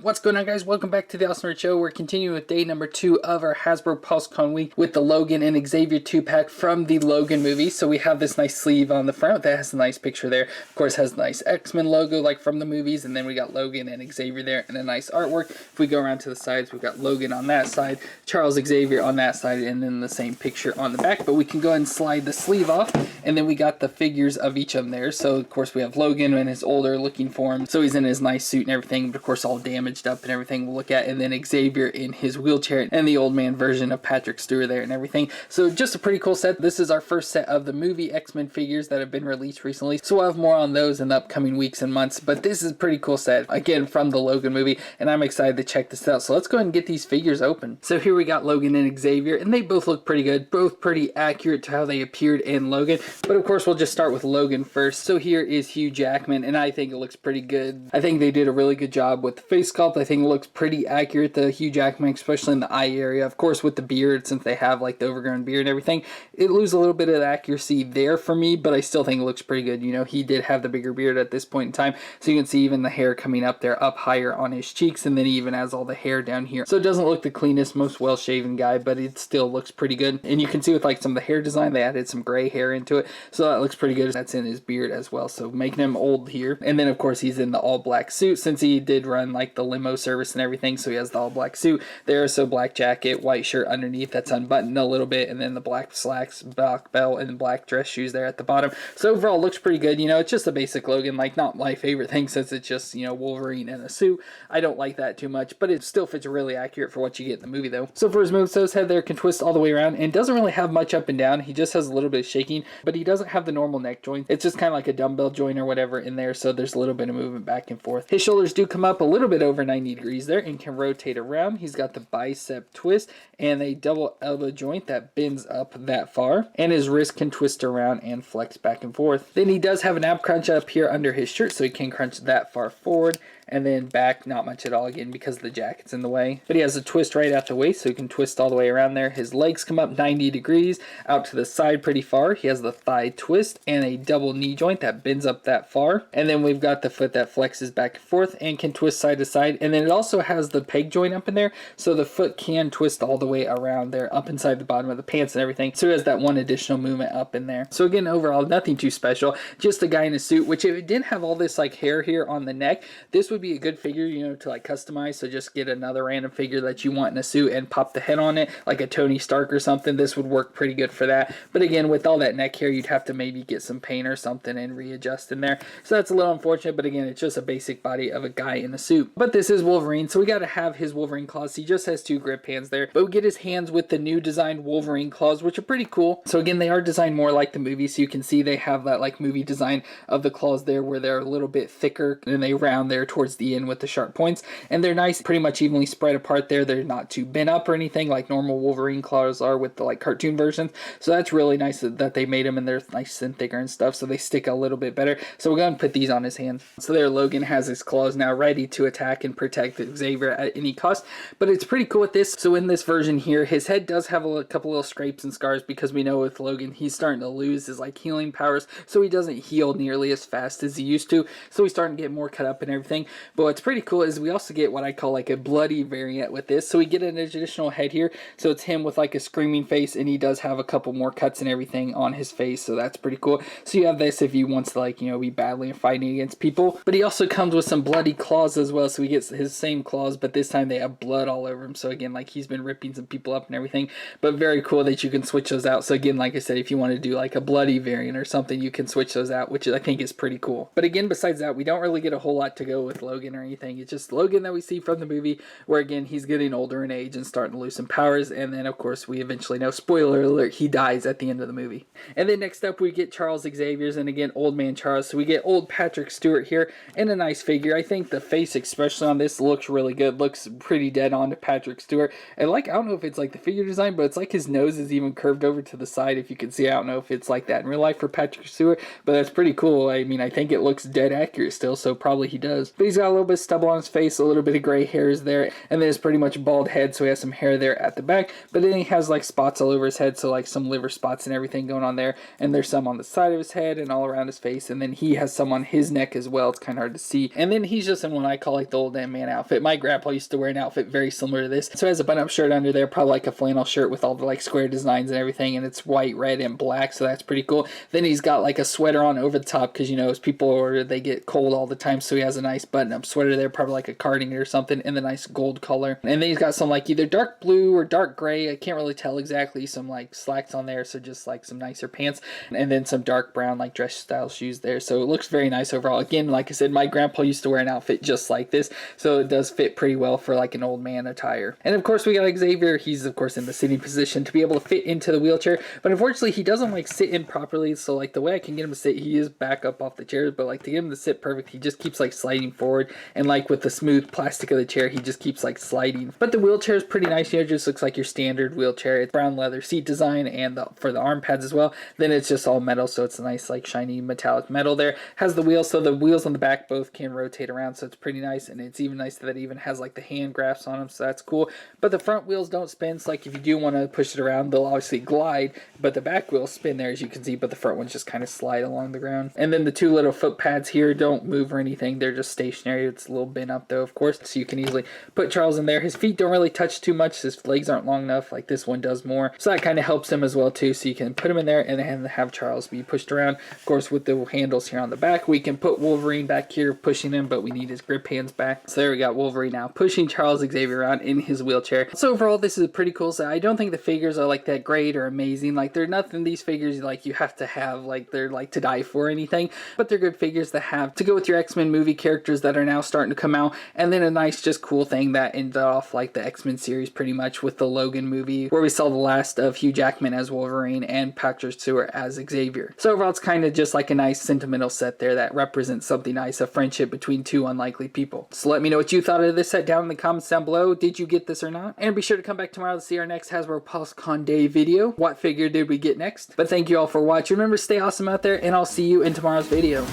What's going on, guys? Welcome back to the Awesome Nerd Show. We're continuing with day number 2 of our Hasbro PulseCon week with the Logan and Xavier 2-pack from the Logan movie. So we have this nice sleeve on the front that has a nice picture there. Of course, has a nice X-Men logo like from the movies, and then we got Logan and Xavier there and a nice artwork. If we go around to the sides, we've got Logan on that side, Charles Xavier on that side, and then the same picture on the back. But we can go ahead and slide the sleeve off, and then we got the figures of each of them there. So, of course, we have Logan in his older looking form. So he's in his nice suit and everything, but of course all damaged up and everything we'll look at, and then Xavier in his wheelchair and the old man version of Patrick Stewart there and everything. So just a pretty cool set. This is our first set of the movie X-Men figures that have been released recently, so we'll have more on those in the upcoming weeks and months, but this is a pretty cool set again from the Logan movie, and I'm excited to check this out. So let's go ahead and get these figures open. So here we got Logan and Xavier, and they both look pretty good, both pretty accurate to how they appeared in Logan, but of course we'll just start with Logan first. So here is Hugh Jackman, and I think it looks pretty good. I think they did a really good job with the face sculpt. I think it looks pretty accurate to Hugh Jackman, especially in the eye area. Of course, with the beard, since they have like the overgrown beard and everything, it loses a little bit of the accuracy there for me, but I still think it looks pretty good. You know, he did have the bigger beard at this point in time, so you can see even the hair coming up there, up higher on his cheeks, and then he even has all the hair down here. So it doesn't look the cleanest, most well-shaven guy, but it still looks pretty good. And you can see with like some of the hair design, they added some gray hair into it, so that looks pretty good. That's in his beard as well, so making him old here. And then of course he's in the all-black suit, since he did run like the limo service and everything, so he has the all-black suit there, so black jacket, white shirt underneath that's unbuttoned a little bit, and then the black slacks, black belt, and black dress shoes there at the bottom. So overall looks pretty good. You know, it's just a basic Logan, like not my favorite thing since it's just, you know, Wolverine in a suit. I don't like that too much, but it still fits really accurate for what you get in the movie though. So for his moves, so his head there can twist all the way around and doesn't really have much up and down. He just has a little bit of shaking, but he doesn't have the normal neck joint. It's just kind of like a dumbbell joint or whatever in there, so there's a little bit of movement back and forth. His shoulders do come up a little bit over 90 degrees there and can rotate around. He's got the bicep twist and a double elbow joint that bends up that far, and his wrist can twist around and flex back and forth. Then he does have an ab crunch up here under his shirt, so he can crunch that far forward, and then back not much at all again because the jacket's in the way. But he has a twist right at the waist, so he can twist all the way around there. His legs come up 90 degrees out to the side pretty far. He has the thigh twist and a double knee joint that bends up that far. And then we've got the foot that flexes back and forth and can twist side to side. And then it also has the peg joint up in there, so the foot can twist all the way around there, up inside the bottom of the pants and everything. So it has that one additional movement up in there. So again, overall, nothing too special. Just a guy in a suit, which if it didn't have all this like hair here on the neck, this would be a good figure, you know, to like customize. So just get another random figure that you want in a suit and pop the head on it, like a Tony Stark or something. This would work pretty good for that. But again, with all that neck hair, you'd have to maybe get some paint or something and readjust in there. So that's a little unfortunate, but again, it's just a basic body of a guy in a suit. But this is Wolverine, so we got to have his Wolverine claws. He just has 2 grip hands there, but we get his hands with the new designed Wolverine claws, which are pretty cool. So again, they are designed more like the movie, so you can see they have that like movie design of the claws there, where they're a little bit thicker and they round there towards the end with the sharp points, and they're nice, pretty much evenly spread apart there. They're not too bent up or anything like normal Wolverine claws are with the like cartoon versions. So that's really nice that they made them, and they're nice and thicker and stuff, so they stick a little bit better. So we're going to put these on his hands. So there, Logan has his claws now ready to attack and protect Xavier at any cost. But it's pretty cool with this. So in this version here, his head does have a couple little scrapes and scars, because we know with Logan he's starting to lose his like healing powers, so he doesn't heal nearly as fast as he used to. So he's starting to get more cut up and everything. But what's pretty cool is we also get what I call like a bloody variant with this. So we get an additional head here, so it's him with like a screaming face, and he does have a couple more cuts and everything on his face, so that's pretty cool. So you have this if he wants to like, you know, be battling and fighting against people. But he also comes with some bloody claws as well, so he gets his same claws, but this time they have blood all over him. So again, like he's been ripping some people up and everything, but very cool that you can switch those out. So again, like I said, if you want to do like a bloody variant or something, you can switch those out, which I think is pretty cool. But again, besides that, we don't really get a whole lot to go with Logan or anything. It's just Logan that we see from the movie, where again, he's getting older in age and starting to lose some powers. And then of course we eventually know, spoiler alert, he dies at the end of the movie. And then next up we get Charles Xavier's, and again, old man Charles. So we get old Patrick Stewart here and a nice figure. I think the face, especially on this, looks really good. Looks pretty dead on to Patrick Stewart. And like, I don't know if it's like the figure design, but it's like his nose is even curved over to the side, if you can see. I don't know if it's like that in real life for Patrick Stewart, but that's pretty cool. I mean, I think it looks dead accurate still, so probably he does. But he's got a little bit of stubble on his face, a little bit of gray hairs there, and then it's pretty much a bald head, so he has some hair there at the back, but then he has like spots all over his head, so like some liver spots and everything going on there, and there's some on the side of his head and all around his face, and then he has some on his neck as well. It's kind of hard to see. And then he's just in what I call like the old man outfit. My grandpa used to wear an outfit very similar to this. So he has a button-up shirt under there, probably like a flannel shirt with all the like square designs and everything, and it's white, red, and black, so that's pretty cool. Then he's got like a sweater on over the top, because you know, as people order, they get cold all the time, so he has a nice button-up sweater there, probably like a cardigan or something, in the nice gold color. And then he's got some like either dark blue or dark gray, I can't really tell exactly, some like slacks on there, so just like some nicer pants, and then some dark brown like dress style shoes there. So it looks very nice overall. Again, like I said, my grandpa used to wear an outfit just like this, so it does fit pretty well for like an old man attire. And of course we got Xavier. He's of course in the sitting position to be able to fit into the wheelchair, but unfortunately he doesn't like sit in properly, so like the way I can get him to sit, he is back up off the chair, but like to get him to sit perfect, he just keeps like sliding forward, and like with the smooth plastic of the chair, he just keeps like sliding. But the wheelchair is pretty nice. You know, it just looks like your standard wheelchair. It's brown leather seat design, and for the arm pads as well, then it's just all metal, so it's a nice like shiny metallic metal there. Has the wheels, so the wheels on the back both can rotate around, so it's pretty nice. And it's even nice that it even has like the hand grasps on them, so that's cool. But the front wheels don't spin, so like if you do want to push it around, they'll obviously glide, but the back wheels spin there, as you can see, but the front ones just kind of slide along the ground. And then the two little foot pads here don't move or anything, they're just stationary. It's a little bent up though, of course, so you can easily put Charles in there. His feet don't really touch too much, his legs aren't long enough, like this one does more, so that kind of helps him as well too. So you can put him in there and then have Charles be pushed around. Of course, with the handles here on the back, we can put Wolverine back here pushing him, but we need his grip hands back. So there we got Wolverine now pushing Charles Xavier around in his wheelchair. So overall, this is a pretty cool set. I don't think the figures are like that great or amazing. Like they're nothing, these figures like you have to have, like they're like to die for or anything, but they're good figures to have to go with your X-Men movie characters that are now starting to come out. And then a nice just cool thing that ended off like the X-Men series pretty much with the Logan movie, where we saw the last of Hugh Jackman as Wolverine and Patrick Stewart as Xavier. So overall, it's kind of just like a nice sentimental set there that represents something nice, a friendship between two unlikely people. So let me know what you thought of this set down in the comments down below. Did you get this or not? And be sure to come back tomorrow to see our next Hasbro PulseCon Day video. What figure did we get next? But thank you all for watching. Remember, stay awesome out there, and I'll see you in tomorrow's video.